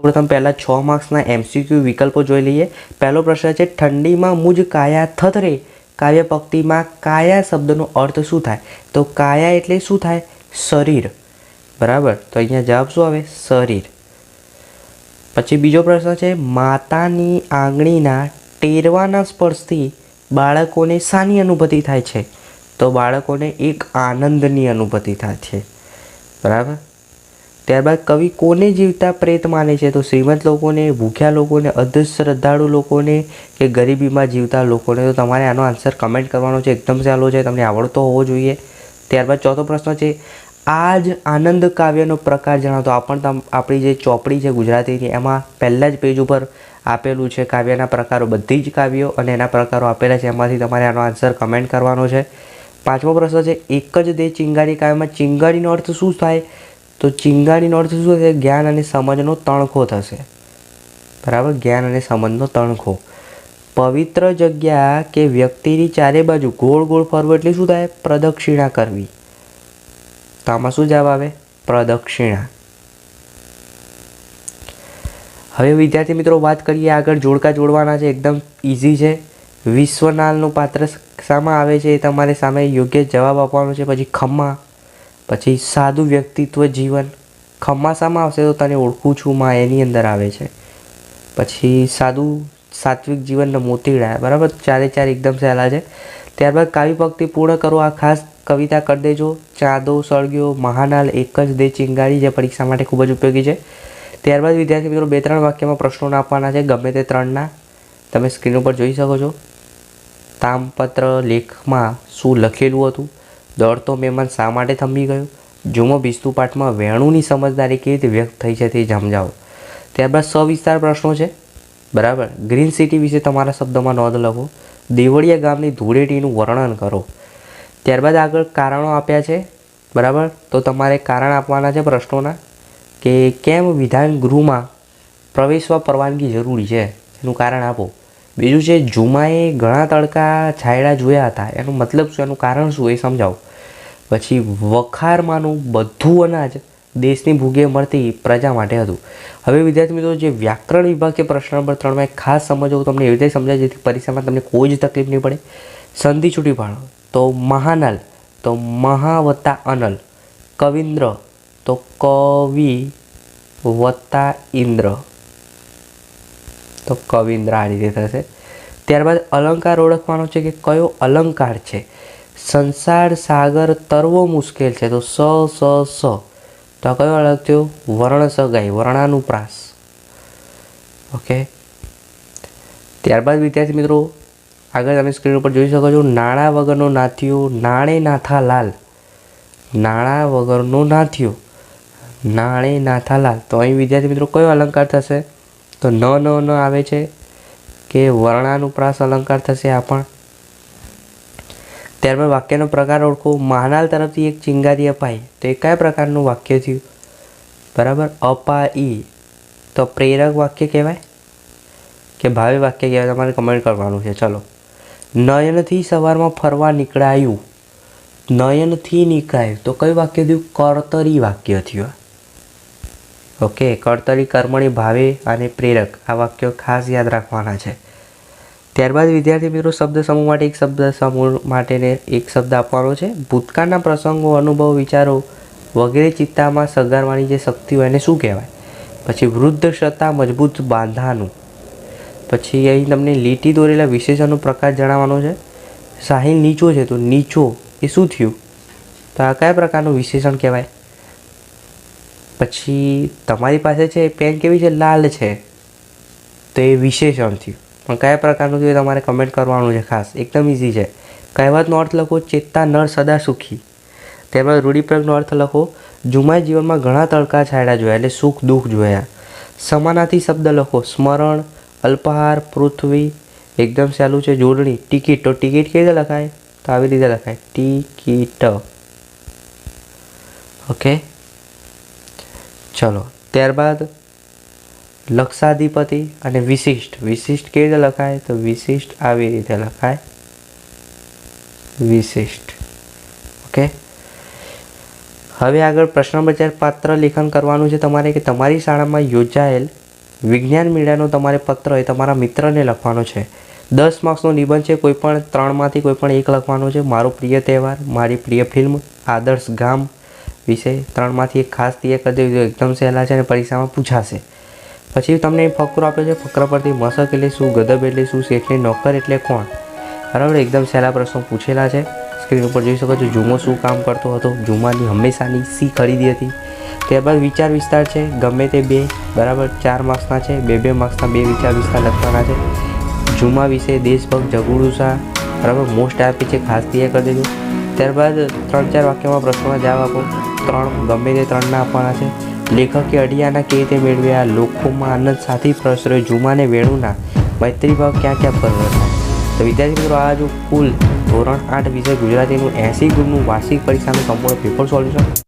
પ્રથમ પહેલા 6 માર્ક્સના MCQ વિકલ્પો જોઈ લઈએ. પહેલો પ્રશ્ન છે, ઠંડીમાં મુજ કાયા થથરે કાવ્ય પંક્તિમાં કાયા શબ્દનો અર્થ શું થાય? તો કાયા એટલે શું થાય? શરીર. બરાબર, તો અહીંયા જવાબ શું આવે? શરીર. પછી બીજો પ્રશ્ન છે, માતાની આંગળીના ટેરવાના સ્પર્શથી બાળકોને શાની અનુભૂતિ થાય છે? તો બાળકોને એક આનંદની અનુભૂતિ થાય છે. બરાબર. ત્યારબાદ કવિ કોને જીવતા પ્રેત માને છે? તો શ્રીમંત લોકોને, ભૂખ્યા લોકોને, અંધશ્રદ્ધાળુ લોકોને કે ગરીબીમાં જીવતા લોકોને? તો તમારે આનો આન્સર કમેન્ટ કરવાનો છે. એકદમ સહેલો છે, તમને આવડતો હોવો જોઈએ. ત્યારબાદ ચોથો પ્રશ્ન છે, આ જ આનંદ કાવ્યનો પ્રકાર જણાવતો. આપણી જે ચોપડી છે ગુજરાતીની, એમાં પહેલા જ પેજ ઉપર આપેલું છે કાવ્યના પ્રકારો, બધી જ કાવ્યો અને એના પ્રકારો આપેલા છે. એમાંથી તમારે આનો આન્સર કમેન્ટ કરવાનો છે. પાંચમો પ્રશ્ન છે, એક જ દે ચિંગારી કાવ્યમાં ચિંગારીનો અર્થ શું થાય? તો ચિંગારીનો અર્થ શું થશે? જ્ઞાન અને સમજનો તણખો થશે. બરાબર, જ્ઞાન અને સમજનો તણખો. પવિત્ર જગ્યા કે વ્યક્તિની ચારે બાજુ ગોળ ગોળ ફરવું એટલે શું થાય? પ્રદક્ષિણા કરવી. તો આમાં શું જવાબ આવે? પ્રદક્ષિણા. હવે વિદ્યાર્થી મિત્રો વાત કરીએ આગળ. જોડકા જોડવાના છે, એકદમ ઇઝી છે. વિશ્વનાલનું પાત્ર શામાં આવે છે? એ તમારે સામે યોગ્ય જવાબ આપવાનો છે. પછી ખમ્મા, પછી સાદું વ્યક્તિત્વ જીવન. ખમ્મા શામાં આવશે? તો તને ઓળખું છું માં, એની અંદર આવે છે. પછી સાત્વિક જીવનના મોતીડા. બરાબર, ચારે ચાર એકદમ સહેલા છે. ત્યારબાદ કાવ્ય પંક્તિ પૂર્ણ કરો. આ ખાસ કવિતા કરી દેજો. ચાંદો સળગ્યો, મહાનાલ, એક જ દે ચિંગારી, જે પરીક્ષા માટે ખૂબ જ ઉપયોગી છે. ત્યારબાદ વિદ્યાર્થી મિત્રો 2-3 વાક્યમાં પ્રશ્નો આપવાના છે, ગમે તે 3ના. તમે સ્ક્રીન ઉપર જોઈ શકો છો. તામપત્ર લેખમાં શું લખેલું હતું? દોડતો મહેમાન શા માટે થંભી ગયો? જુમો બિસ્તુ પાઠમાં વેણુની સમજદારી કેવી રીતે વ્યક્ત થઈ છે તે સમજાવો. ત્યારબાદ સવિસ્તાર પ્રશ્નો છે. બરાબર, ગ્રીન સિટી વિશે તમારા શબ્દોમાં નોંધ લખો. દેવળિયા ગામની ધૂળેટીનું વર્ણન કરો. ત્યારબાદ આગળ કારણો આપ્યા છે. બરાબર, તો તમારે કારણ આપવાના છે પ્રશ્નોના, કે કેમ વિધાન ગૃહમાં પ્રવેશવા પરવાનગી જરૂરી છે, એનું કારણ આપો. બીજું છે, જુમાએ ઘણા તડકા છાંયડા જોયા હતા, એનો મતલબ શું, એનું કારણ શું, એ સમજાવો. પછી વખારમાંનું બધું અનાજ દેશની ભૂગે મળતી પ્રજા માટે હતું. હવે વિદ્યાર્થી મિત્રો જે વ્યાકરણ વિભાગ છે પ્રશ્ન નંબર 3માં ખાસ સમજવું, તમને એવી રીતે સમજાય જેથી પરીક્ષામાં તમને કોઈ જ તકલીફ નહીં પડે. સંધિ છૂટી પાડો. તો મહાનલ, તો મહા વત્તા અનલ. કવિન્દ્ર, તો કવિ વત્તા ઇન્દ્ર, તો કવિન્દ્ર. આ રીતે થશે. ત્યારબાદ અલંકાર ઓળખવાનો છે કે કયો અલંકાર છે. સંસાર સાગર તરવો મુશ્કેલ છે, તો સ. તો આ કયો અલગ થયો? વર્ણ સગાઈ, વર્ણાનુપ્રાસ. ઓકે. ત્યારબાદ વિદ્યાર્થી મિત્રો આગળ તમે સ્ક્રીન ઉપર જોઈ શકો છો, નાણાં વગરનો નાથિયો નાણે નાથા લાલ. નાણાં વગરનો નાથિયો નાણે નાથા લાલ. તો અહીં વિદ્યાર્થી મિત્રો કયો અલંકાર થશે? તો ન આવે છે કે વર્ણાનુપ્રાસ અલંકાર થશે આ પણ. ત્યારબાદ વાક્યનો પ્રકાર ઓળખો. મહાનાલ તરફથી એક ચિંગારી અપાઈ, તો એ કયા પ્રકારનું વાક્ય થયું? બરાબર, અપાઈ. તો પ્રેરક વાક્ય કહેવાય કે ભાવે વાક્ય કહેવાય? તમારે કમેન્ટ કરવાનું છે. ચલો. નયનથી સવારમાં ફરવા નીકળાયું. નયનથી નીકળાયું, તો કયું વાક્ય થયું? કર્તરી વાક્ય થયું. ઓકે, કર્તરી, કર્મણી, ભાવે અને પ્રેરક, આ વાક્યો ખાસ યાદ રાખવાના છે. ત્યારબાદ વિદ્યાર્થી મિત્રો શબ્દ સમૂહ માટે એક શબ્દ સમૂહ માટેને એક શબ્દ આપવાનો છે. ભૂતકાળના પ્રસંગો, અનુભવ, વિચારો વગેરે ચિત્તામાં સગારવાની જે શક્તિ હોય એને શું કહેવાય? પછી વૃદ્ધ છતાં મજબૂત બાંધાનું. પછી અહીં તમને લીટી દોરેલા વિશેષણનો પ્રકાર જણાવવાનો છે. સાહિલ નીચો છે, તો નીચો એ શું થયું? તો આ કયા પ્રકારનું વિશેષણ કહેવાય? પછી તમારી પાસે છે પેન કેવી છે? લાલ છે, તો એ વિશેષણ થયું. પણ કયા પ્રકારનું થયું તમારે કમેન્ટ કરવાનું છે ખાસ. એકદમ ઇઝી છે. કહેવતનો અર્થ લખો. ચેતતા નર સદા સુખી. ત્યારબાદ રૂઢિપ્રયોગનો અર્થ લખો. જુમાએ જીવનમાં ઘણા તડકા છાંયડા જોયા, એટલે સુખ દુઃખ જોયા. સમાનાર્થી શબ્દ લખો. સ્મરણ, અલ્પાહાર, પૃથ્વી. એકદમ સહેલું છે. જોડણી. ટિકિટ, તો ટિકિટ કેવી રીતે લખાય? તો આવી રીતે લખાય, ટિકિટ. ઓકે, ચલો. ત્યારબાદ લક્ષાધિપતિ અને વિશિષ્ટ. વિશિષ્ટ કેવી રીતે લખાય? તો વિશિષ્ટ આવી રીતે લખાય, વિશિષ્ટ. ઓકે. હવે આગળ પ્રશ્ન નંબર 4 પાત્ર લેખન કરવાનું છે તમારે, કે તમારી શાળામાં યોજાયેલ વિજ્ઞાન મેળાનો તમારે પત્ર એ તમારા મિત્રને લખવાનો છે. 10 માર્ક્સનો નિબંધ છે. કોઈ પણ 3માંથી કોઈ પણ એક લખવાનો છે. મારો પ્રિય તહેવાર, મારી પ્રિય ફિલ્મ, આદર્શ ગામ વિશે 3માંથી એક ખાસ તૈયાર કરી દેજો. એકદમ સહેલા છે અને પરીક્ષામાં પૂછાશે. પછી તમને ફકરો આપ્યો છે. ફકરા પરથી મશક એટલે શું, ગદબ એટલે શું, શેઠની નોકર એટલે કોણ. બરાબર, એકદમ સહેલા પ્રશ્નો પૂછેલા છે. સ્ક્રીન ઉપર જોઈ શકો છો. જુમો શું કામ કરતો હતો? જુમાની હંમેશાની સી ખરીદી હતી. ત્યારબાદ વિચાર વિસ્તાર છે. ગમે તે 2, બરાબર, 4 માર્ક્સના છે. 2 માર્ક્સના 2 વિચાર વિસ્તાર લખવાના છે. જુમા વિશે, દેશભક્ત, જગુડું શાહ, બરાબર, મોસ્ટ આપી છે, ખાસ તૈયાર કરી દેજો. ત્યારબાદ 3-4 વાક્યમાં પ્રશ્નોના જવાબ આપો. 3 ગમે તે 3ના આપવાના છે. લેખકે અડિયાના કેવી રીતે મેળવ્યા? લોકોમાં આનંદ સાથી પ્રસર્યો. જુમાને વેણુના મૈત્રીભાવ ક્યાં ક્યાં પ્રગટાય. તો વિદ્યાર્થી મિત્રો, આ જો કુલ ધોરણ 8 વિષય ગુજરાતીનું 80 ગુણનું વાર્ષિક પરીક્ષાનું સંપૂર્ણ પેપર સોલ્યુશન